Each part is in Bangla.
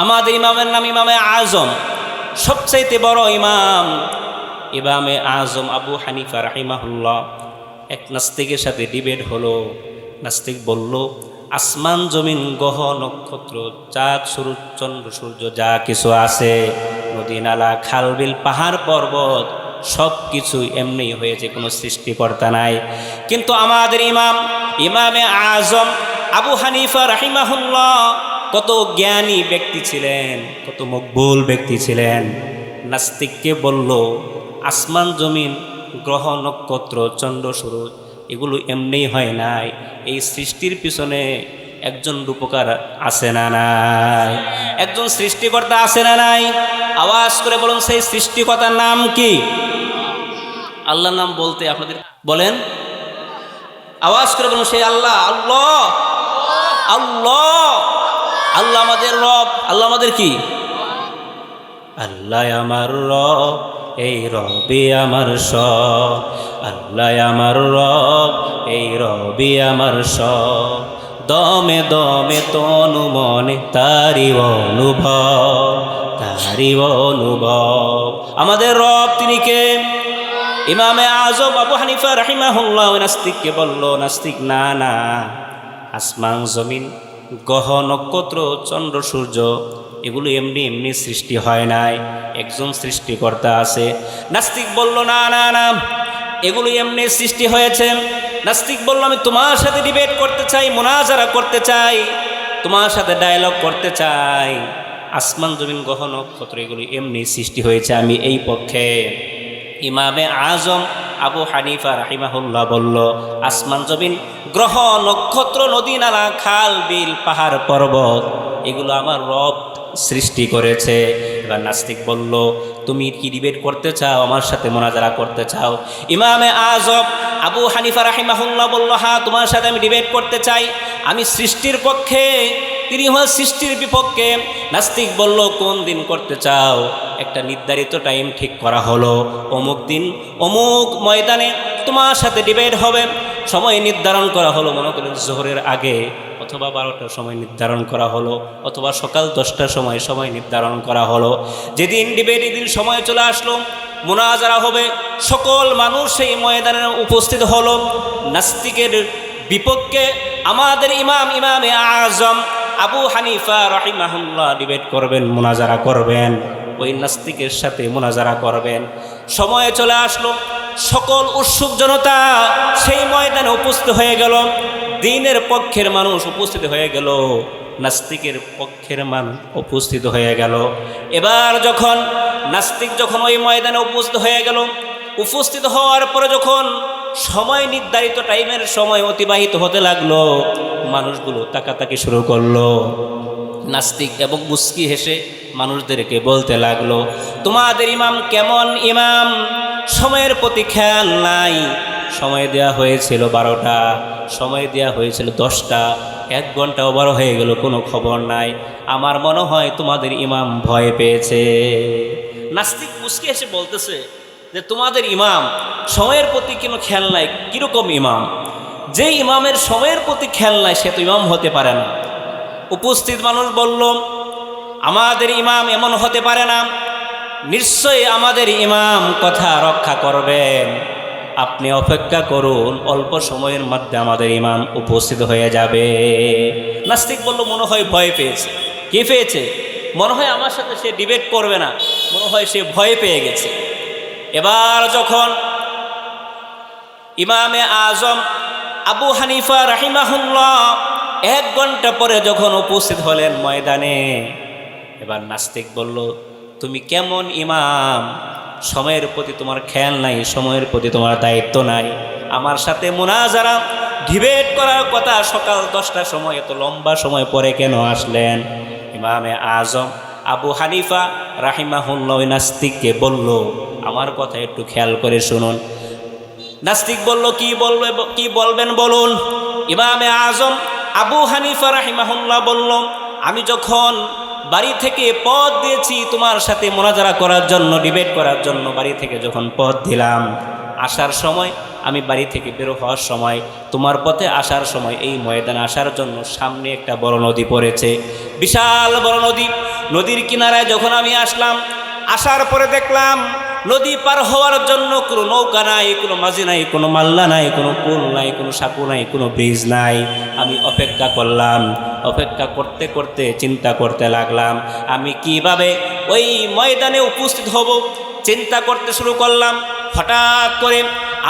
আমাদের ইমামের নাম ইমামে আজম, সবচাইতে বড় ইমাম ইমামে আজম আবু হানিফা রাহিমাহুল্লাহ। এক নাস্তিকের সাথে ডিবেট হলো। নাস্তিক বলল, আসমান জমিন গ্রহ নক্ষত্র চাঁদ সূর্য চন্দ্র সূর্য যা কিছু আছে, নদী নালা খাল বিল পাহাড় পর্বত সব কিছু এমনি হয়েছে, কোনো সৃষ্টিকর্তা নাই। কিন্তু আমাদের ইমাম ইমামে আজম আবু হানিফা রাহিমাহুল্লাহ কত জ্ঞানী ব্যক্তি ছিলেন, কত মকবুল ব্যক্তি ছিলেন। নাস্তিককে বলল, আসমান জমিন গ্রহ নক্ষত্র চন্দ্র সূর্য এগুলো এমনি হয় নাই, এই সৃষ্টির পিছনে একজন রূপকার আছে না নাই, একজন সৃষ্টিকর্তা আছে না নাই? আওয়াজ করে বলুন, সেই সৃষ্টিকর্তার নাম কি? আল্লাহর নাম বলতে আপনাদের বলেন, আওয়াজ করে বলুন, সেই আল্লাহ। আল্লাহ আল্লাহ আল্লাহ আমাদের রব। আল্লাহ আমাদের কি? আল্লাহ আমার রব, এই রবি আমার সব। আল্লাহ আমার রব, এই রবি আমার সব। দমে দমে তনু মনে তারি অনুভব, তারি অনুভব। আমাদের রব তিনি কে? ইমামে আজম আবু হানিফা রাহিমাহুল্লাহ নাস্তিককে বলল, নাস্তিক না না, আসমান জমিন গ্রহ নক্ষত্র চন্দ্র সূর্য এগুলো এমনি এমনি সৃষ্টি হয় নাই, একজন সৃষ্টিকর্তা আছে। নাস্তিক বলল, না না না, এগুলো এমনি সৃষ্টি হয়েছে। নাস্তিক বলল, আমি তোমার সাথে ডিবেট করতে চাই, মুনাজারা করতে চাই, তোমার সাথে ডায়লগ করতে চাই। আসমান জমিন গ্রহ নক্ষত্র এগুলো এমনি সৃষ্টি হয়েছে, আমি এই পক্ষে। ইমামে আজম আবু হানিফা রাহিমাহুল্লাহ বলল, আসমান জমিন গ্রহ নক্ষত্র নদী নালা খাল বিল পাহাড় পর্বত এগুলো আমার রব সৃষ্টি করেছে। এবার নাস্তিক বলল, তুমি কি ডিবেট করতে চাও, আমার সাথে মুনাজারা করতে চাও? ইমামে আজম আবু হানিফা রাহিমাহুল্লাহ বলল, হ্যাঁ, তোমার সাথে আমি ডিবেট করতে চাই, আমি সৃষ্টির পক্ষে, তিনি হল সৃষ্টির বিপক্ষে। নাস্তিক বলল, কোন দিন করতে চাও? একটা নির্ধারিত টাইম ঠিক করা হলো, অমুক দিন অমুক ময়দানে তোমার সাথে ডিবেট হবে। সময় নির্ধারণ করা হলো, মনে করেন জোহরের আগে, অথবা 12টার সময় নির্ধারণ করা হলো, অথবা সকাল 10টার সময় নির্ধারণ করা হলো। যেদিন ডিবেট এদিন সময় চলে আসলো, মুনাজারা হবে, সকল মানুষ সেই ময়দানে উপস্থিত হলো। নাস্তিকের বিপক্ষে আমাদের ইমাম ইমামে আজম আবু হানিফা রাহিমাহুল্লাহ ডিবেট করবেন, মুনাজারা করবেন, ওই নাস্তিকের সাথে মুনাজারা করবেন। সময় চলে আসলো, সকল উৎসুক জনতা সেই ময়দানে উপস্থিত হয়ে গেল। দ্বীনের পক্ষের মানুষ উপস্থিত হয়ে গেল, নাস্তিকের পক্ষের মানুষ উপস্থিত হয়ে গেল। এবার যখন নাস্তিক যখন ওই ময়দানে উপস্থিত হয়ে গেল, উপস্থিত হওয়ার পরে যখন সময় নির্ধারিত টাইমের সময় অতিবাহিত হতে লাগলো, মানুষগুলো তাকাতাকি শুরু করলো। নাস্তিক এবং মুস্কি হেসে মানুষদেরকে বলতে লাগলো, তোমাদের ইমাম কেমন ইমাম, সময়ের প্রতি খেয়াল নাই। সময় দেয়া হয়েছিল 12টা, সময় দেয়া হয়েছিল 10টা, 1 ঘন্টা ওভার হয়ে গেল, কোনো খবর নাই। আমার মনে হয় তোমাদের ইমাম ভয় পেয়েছে। নাস্তিক মুস্কি হেসে বলতেছে যে তোমাদের ইমাম সময়ের প্রতি কোনো খেয়াল নাই। কীরকম ইমাম? যে ইমামের সময়ের প্রতি খেয়াল নাই সে তো ইমাম হতে পারে না। উপস্থিত মানুষ বলল, আমাদের ইমাম এমন হতে পারে না, নিশ্চয়ই আমাদের ইমাম কথা রক্ষা করবেন, আপনি অপেক্ষা করুন, অল্প সময়ের মধ্যে আমাদের ইমাম উপস্থিত হয়ে যাবে। নাস্তিক বলল, মনে হয় ভয় পেয়েছে। কি পেয়েছে? মনে হয় আমার সাথে সে ডিবেট করবে না, মনে হয় সে ভয় পেয়ে গেছে। এবার যখন ইমামে আজম আবু হানিফা রাহিমাহুল্লাহ 1 ঘন্টা পরে যখন উপস্থিত হলেন ময়দানে, এবার নাস্তিক বলল, তুমি কেমন ইমাম, সময়ের প্রতি তোমার খেয়াল নাই, সময়ের প্রতি তোমার দায়িত্ব নাই, আমার সাথে মুনাজারা ডিবেট করার কথা সকাল 10টার সময়, এত লম্বা সময় পরে কেন আসলেন? ইমামে আজম আবু হানিফা রাহিমাহুল্লাহ নাস্তিককে বলল, আমার কথা একটু খেয়াল করে শুনুন। নাস্তিক বলল, কি বলবেন বলুন। ইমামে আজম আবু হানিফা রাহিমাহুল্লাহ বলল, আমি যখন বাড়ি থেকে পথ দিয়েছি তোমার সাথে মুনাজারা করার জন্য, ডিবেট করার জন্য, বাড়ি থেকে যখন পথ দিলাম, আসার সময় আমি বাড়ি থেকে বের হওয়ার সময়, তোমার পথে আসার সময় এই ময়দানে আসার জন্য সামনে একটা বড় নদী পড়েছে, বিশাল বড় নদী। নদীর কিনারায় যখন আমি আসলাম, আসার পরে দেখলাম নদী পার হওয়ার জন্য কোনো নৌকা নাই, কোনো মাঝি নাই, কোনো মাল্লা নাই, কোনো পুল নাই, কোনো সাঁকো নাই, কোনো ব্রিজ নাই। আমি অপেক্ষা করলাম। অপেক্ষা করতে করতে চিন্তা করতে লাগলাম আমি কিভাবে ওই ময়দানে উপস্থিত হব। চিন্তা করতে শুরু করলাম। হঠাৎ করে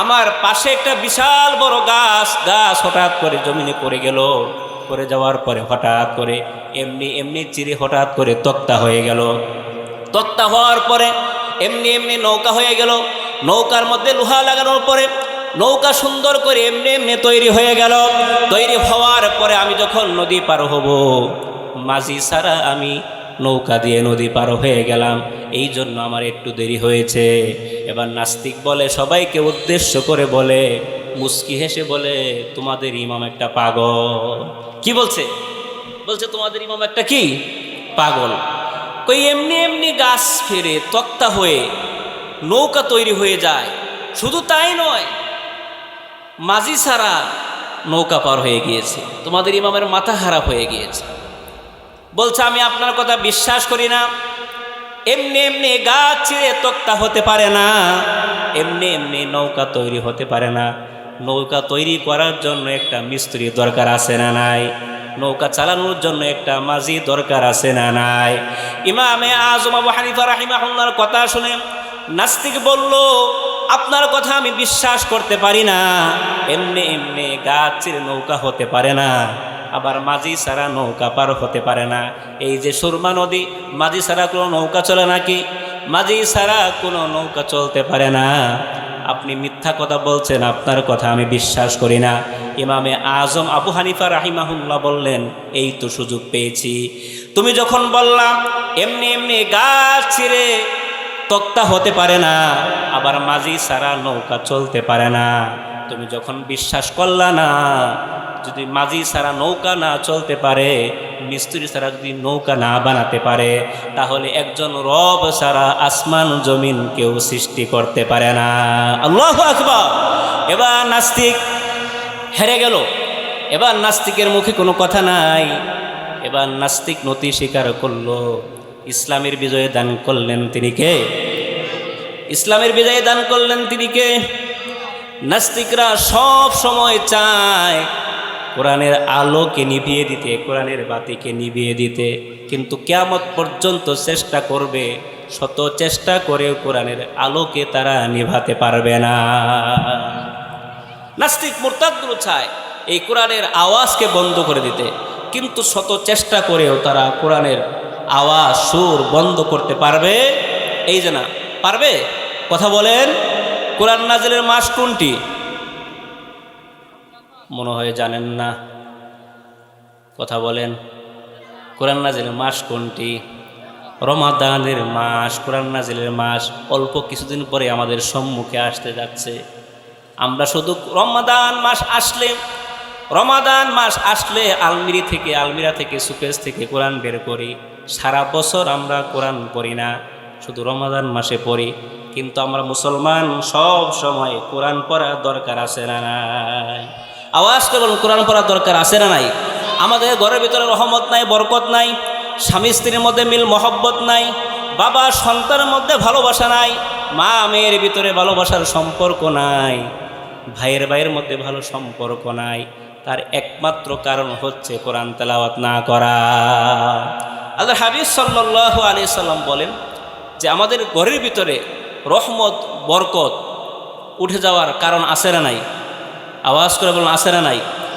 আমার পাশে একটা বিশাল বড় গাছ হঠাৎ করে জমিনে পড়ে গেল। পড়ে যাওয়ার পরে হঠাৎ করে এমনি চিরে হঠাৎ করে তক্তা হয়ে গেল। তক্তা হওয়ার পরে এমনি নৌকা হয়ে গেল। নৌকার মধ্যে লোহা লাগানোর পরে নৌকা সুন্দর করে এমনি তৈরি হয়ে গেল। তৈরি হওয়ার পরে আমি যখন নদী পার হব, মাঝি ছাড়া আমি নৌকা দিয়ে নদী পার হয়ে গেলাম। এই জন্য আমার একটু দেরি হয়েছে। এবার নাস্তিক বলে, সবাইকে উদ্দেশ্য করে বলে, মুস্কি হেসে বলে, তোমাদের ইমাম একটা পাগল। কি বলছে? বলছে তোমাদের ইমাম একটা কি পাগল। কই এমনি গাছ ফেরে তক্তা হয়ে নৌকা তৈরি হয়ে যায়। শুধু তাই নয়, মাঝি ছাড়া নৌকা পার হয়ে গিয়েছে। তোমাদের ইমামের মাথা খারাপ হয়ে গিয়েছে। বলছে আমি আপনার কথা বিশ্বাস করি না। এমনি গাছ ছিঁড়ে তক্তা হতে পারে না, এমনি নৌকা তৈরি হতে পারে না। নৌকা তৈরি করার জন্য একটা মিস্ত্রি দরকার আছে না নাই? নৌকা চালানোর জন্য একটা মাঝি দরকার আছে না নাই? ইমামে আযম আবু হানিফা রাহিমাহুল্লাহর কথা শুনে নাস্তিক বলল, আপনার কথা আমি বিশ্বাস করতে পারি না। এমনি গাছ ছিঁড়ে নৌকা হতে পারে না, আবার মাঝি ছাড়া নৌকা পার হতে পারে না। এই যে সুরমা নদী, মাঝি ছাড়া কোনো নৌকা চলে নাকি? মাঝি ছাড়া কোনো নৌকা চলতে পারে না। আপনি মিথ্যা কথা বলছেন, আপনার কথা আমি বিশ্বাস করি না। ইমামে আযম আবু হানিফা রাহিমাহুল্লাহ বললেন, এই তো সুযোগ পেয়েছি। তুমি যখন বললাম এমনি গাছ ছিঁড়ে তক্তা হতে পারে না, আবার মাঝি ছাড়া নৌকা চলতে পারে না, তুমি যখন বিশ্বাস করলা না, যদি মাঝি ছাড়া নৌকা না চলতে পারে, মিস্ত্রি ছাড়া যদি নৌকা না বানাতে পারে, তাহলে একজন রব ছাড়া আসমান জমিন কেউ সৃষ্টি করতে পারে না। আল্লাহু আকবার। এবার নাস্তিক হেরে গেল। এবার নাস্তিকের মুখে কোনো কথা নাই। এবার নাস্তিক নতি স্বীকার করলো। ইসলামের বিজয়ে দান করলেন তিনি কে? ইসলামের বিজয়ে দান করলেন তিনি কে? নাস্তিকরা সব সময় চায় কোরআনের আলোকে নিভিয়ে দিতে, কোরআনের বাতিকে নিভিয়ে দিতে, কিন্তু কিয়ামত পর্যন্ত চেষ্টা করবে, শত চেষ্টা করেও কোরআনের আলোকে তারা নিভাতে পারবে না। নাস্তিক মুরতাদগুলো চায় এই কোরআনের আওয়াজকে বন্ধ করে দিতে, কিন্তু শত চেষ্টা করেও তারা কোরআনের আওয়াজ সুর বন্ধ করতে পারবে? এই যে না পারবে। কথা বলেন, কোরআন নাজিলের মাস কোনটি? মনে হয় জানেন না। কথা বলেন, কোরআন নাজিলের মাস কোনটি? রমাদানের মাস, কোরআন নাজিলের মাস অল্প কিছুদিন পরে আমাদের সম্মুখে আসতে যাচ্ছে। আমরা শুধু রমাদান মাস আসলে আলমিরা থেকে সুকেস থেকে কোরআন বের করি। সারা বছর আমরা কোরআন পড়ি না, শুধু রমাদান মাসে পড়ি। কিন্তু আমরা মুসলমান, সব সময় কোরআন পড়া দরকার আছে না নাই? আওয়াজ করে বলুন, কোরআন পড়া দরকার আছে না নাই? আমাদের ঘরের ভিতরে রহমত নাই, বরকত নাই, স্বামী স্ত্রীর মধ্যে মিল মহব্বত নাই, বাবা সন্তানের মধ্যে ভালোবাসা নাই, মা মেয়ের ভিতরে ভালোবাসার সম্পর্ক নাই, ভাইয়ের মধ্যে ভালো সম্পর্ক নাই। তার একমাত্র কারণ হচ্ছে কোরআন তেলাওয়াত না করা। আল্লাহ হাবিব সাল্লাল্লাহু আলাইহি সাল্লাম বলেন যে আমাদের ঘরের ভিতরে রহমত বরকত উঠে যাওয়ার কারণ আছে না নাই? আওয়াজ করে বলুন, আছে না নাই?